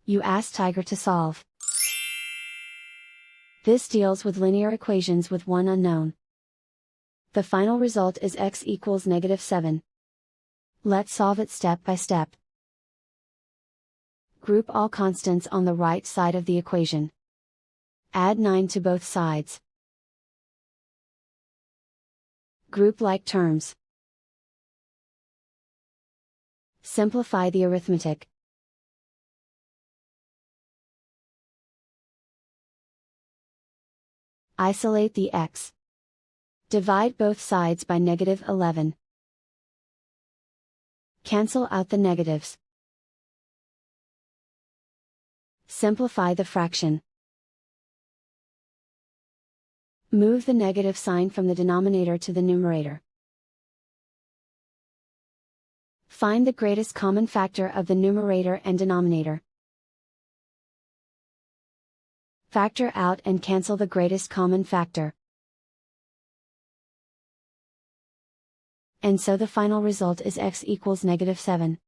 You ask Tiger to solve. This deals with linear equations with one unknown. The final result is x equals -7. Let's solve it step by step. Group all constants on the right side of the equation. Add 9 to both sides. Group like terms. Simplify the arithmetic. Isolate the x. Divide both sides by -11. Cancel out the negatives. Simplify the fraction. Move the negative sign from the denominator to the numerator. Find the greatest common factor of the numerator and denominator. Factor out and cancel the greatest common factor. And so the final result is x equals -7.